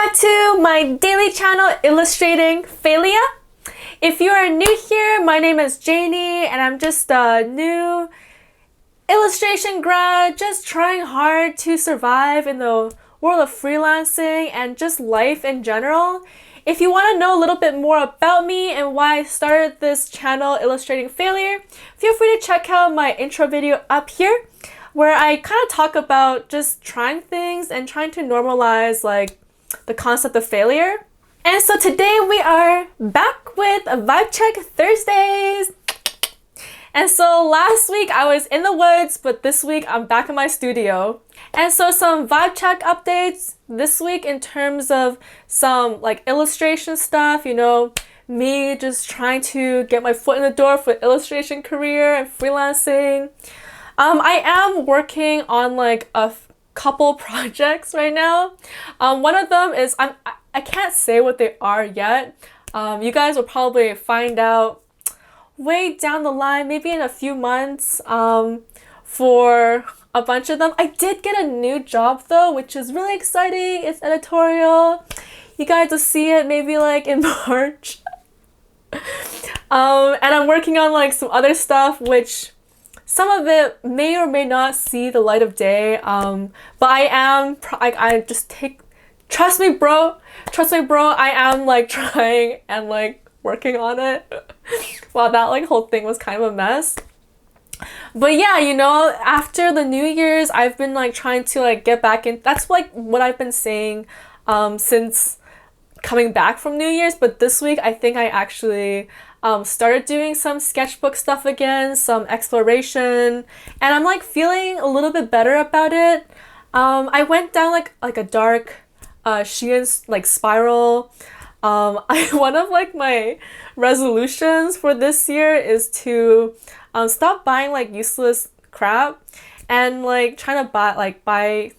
back to my daily channel, Illustrating Failure. If you are new here, my name is Janie and I'm just a new illustration grad, just trying hard to survive in the world of freelancing and just life in general. If you want to know a little bit more about me and why I started this channel, Illustrating Failure, feel free to check out my intro video up here, where I kind of talk about just trying things and trying to normalize like the concept of failure. And so today we are back with a Vibe Check Thursdays. And so last week I was in the woods, but this week I'm back in my studio. And so some vibe check updates this week in terms of some like illustration stuff, you know, me just trying to get my foot in the door for illustration career and freelancing. I am working on like a couple projects right now. One of them is, I can't say what they are yet. You guys will probably find out way down the line, maybe in a few months, for a bunch of them. I did get a new job though, which is really exciting. It's editorial. You guys will see it maybe like in March. And I'm working on like some other stuff, which some of it may or may not see the light of day. But I just take, trust me bro, I am like trying and like working on it. Wow, that like whole thing was kind of a mess. But yeah, you know, after the New Year's, I've been like trying to like get back in. That's like what I've been saying since coming back from New Year's. But this week, I think I actually started doing some sketchbook stuff again, some exploration, and I'm like feeling a little bit better about it. I went down like a dark Shein like spiral. One of like my resolutions for this year is to stop buying like useless crap and like trying to buy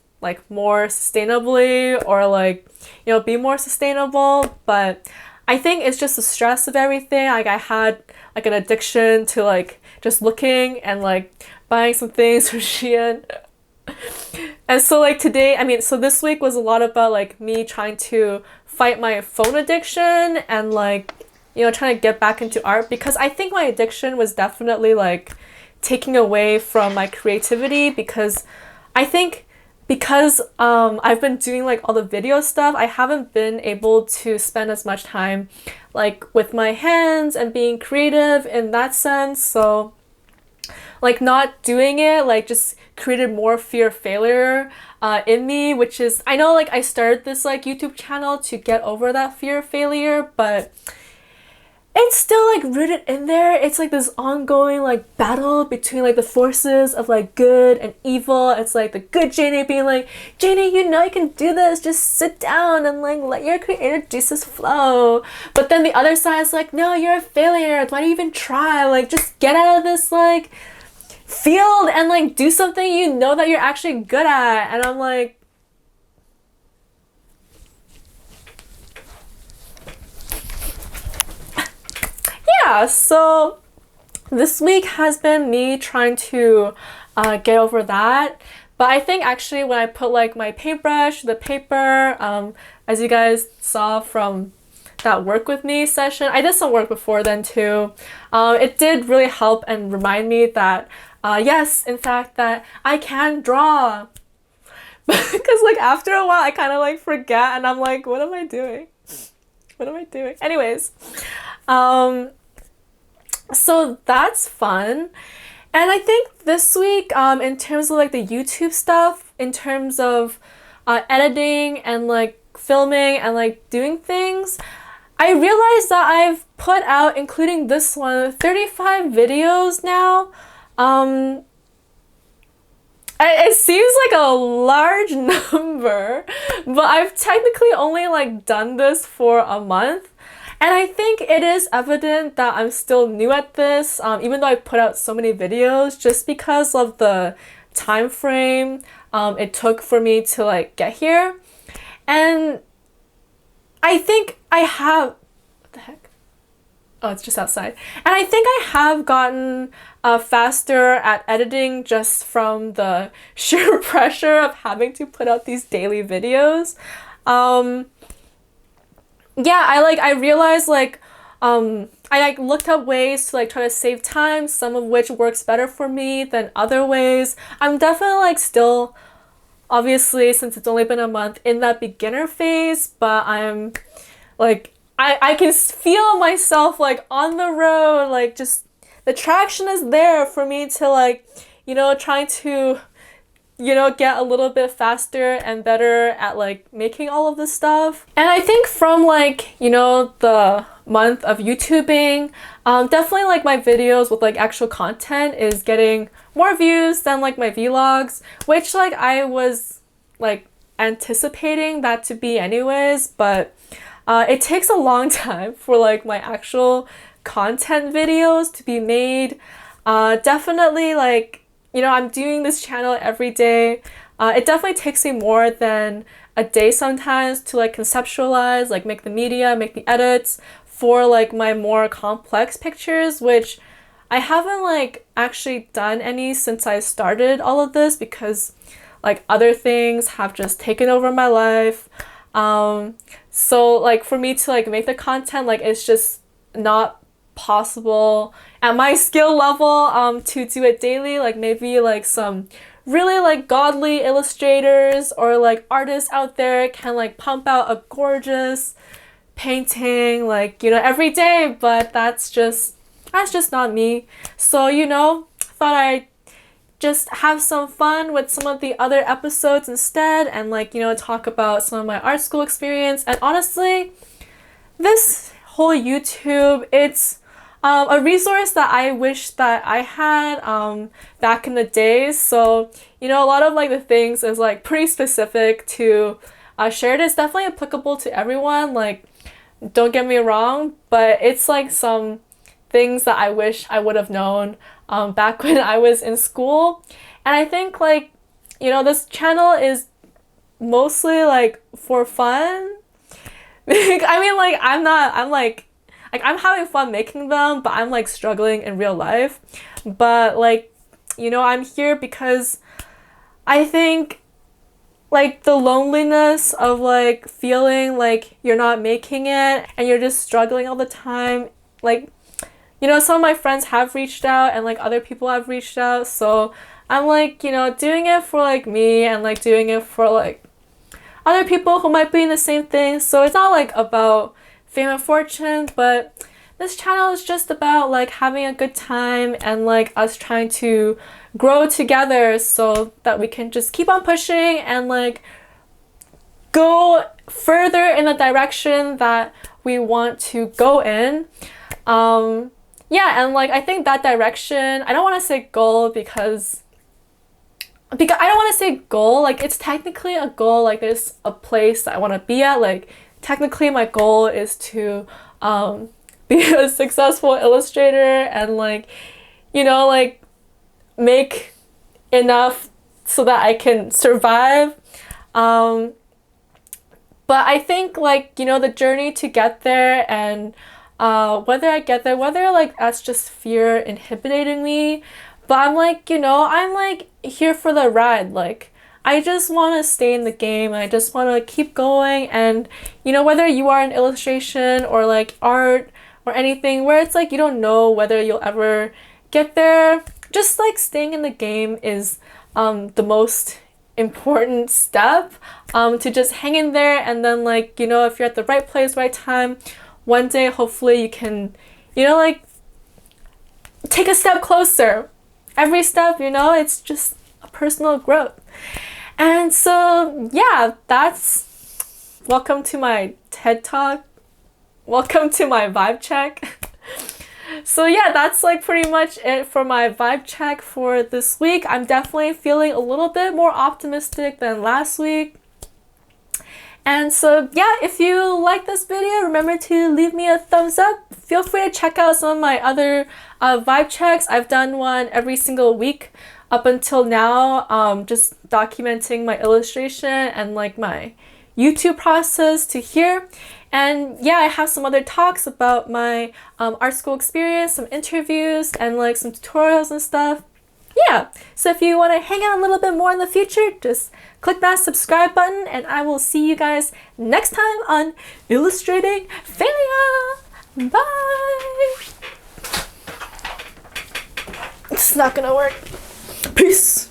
more sustainably, or like, you know, be more sustainable. But I think it's just the stress of everything. Like I had like an addiction to like just looking and like buying some things from Shein. And so like so this week was a lot about like me trying to fight my phone addiction and like, you know, trying to get back into art, because I think my addiction was definitely like taking away from my creativity, because I think because I've been doing like all the video stuff, I haven't been able to spend as much time like with my hands and being creative in that sense. So like not doing it like just created more fear of failure in me, which is, I know like I started this like YouTube channel to get over that fear of failure, but it's still like rooted in there. It's like this ongoing like battle between like the forces of like good and evil. It's like the good Janie being like, Janie, you know you can do this, just sit down and like let your creative juices flow. But then the other side is like, no, you're a failure, why do you even try? Like just get out of this like field and like do something you know that you're actually good at. And I'm like, yeah, so this week has been me trying to get over that. But I think actually when I put like my paintbrush, the paper, as you guys saw from that work with me session, I did some work before then too. It did really help and remind me that yes, in fact, that I can draw. Because like after a while I kind of like forget and I'm like, what am I doing? What am I doing? Anyways, so that's fun. And I think this week, in terms of like the YouTube stuff, in terms of editing and like filming and like doing things, I realized that I've put out, including this one, 35 videos now. It seems like a large number, but I've technically only like done this for a month. And I think it is evident that I'm still new at this, even though I put out so many videos, just because of the time frame it took for me to like get here. And I think I have, what the heck? Oh, it's just outside. And I think I have gotten faster at editing just from the sheer pressure of having to put out these daily videos. yeah, I realized like I like looked up ways to like try to save time, some of which works better for me than other ways. I'm definitely like still, obviously, since it's only been a month, in that beginner phase, but I'm like I can feel myself like on the road, like just the traction is there for me to like, trying to get a little bit faster and better at like making all of this stuff. And I think from like, the month of YouTubing, definitely like my videos with like actual content is getting more views than like my vlogs, which like I was like anticipating that to be anyways, but it takes a long time for like my actual content videos to be made. Definitely like, I'm doing this channel every day. It definitely takes me more than a day sometimes to like conceptualize, like make the media, make the edits for like my more complex pictures, which I haven't like actually done any since I started all of this because like other things have just taken over my life. So like for me to like make the content, like it's just not possible at my skill level to do it daily. Like maybe like some really like godly illustrators or like artists out there can like pump out a gorgeous painting like every day, but that's just not me. So thought I'd just have some fun with some of the other episodes instead and like talk about some of my art school experience. And honestly, this whole YouTube, it's a resource that I wish that I had back in the days. So, a lot of like the things is like pretty specific to shared. It's definitely applicable to everyone. Like, don't get me wrong, but it's like some things that I wish I would have known back when I was in school. And I think like, this channel is mostly like for fun. I mean, like, I'm having fun making them, but I'm like struggling in real life. But like, I'm here because I think like the loneliness of like feeling like you're not making it and you're just struggling all the time. Like, some of my friends have reached out and like other people have reached out. So I'm like, doing it for like me and like doing it for like other people who might be in the same thing. So it's not like about fame and fortune, but this channel is just about like having a good time and like us trying to grow together so that we can just keep on pushing and like go further in the direction that we want to go in. Yeah, and like I think that direction, I don't want to say goal because I don't want to say goal, like it's technically a goal, like there's a place that I want to be at. Like technically my goal is to be a successful illustrator and like like make enough so that I can survive, but I think like the journey to get there and whether I get there, whether like that's just fear inhibiting me, but I'm like I'm like here for the ride. Like I just want to stay in the game. I just want to keep going. And whether you are in illustration or like art or anything where it's like you don't know whether you'll ever get there, just like staying in the game is the most important step, to just hang in there. And then like if you're at the right place, right time, one day hopefully you can like take a step closer. Every step, it's just a personal growth. And so yeah, that's welcome to my TED Talk. Welcome to my vibe check. So yeah, that's like pretty much it for my vibe check for this week. I'm definitely feeling a little bit more optimistic than last week. And so yeah, if you like this video, remember to leave me a thumbs up. Feel free to check out some of my other vibe checks. I've done one every single week up until now, just documenting my illustration and like my YouTube process to here. And yeah, I have some other talks about my art school experience, some interviews and like some tutorials and stuff. yeah, so if you want to hang out a little bit more in the future, just click that subscribe button, and I will see you guys next time on Illustrating Failure. Bye. It's not gonna work. Peace.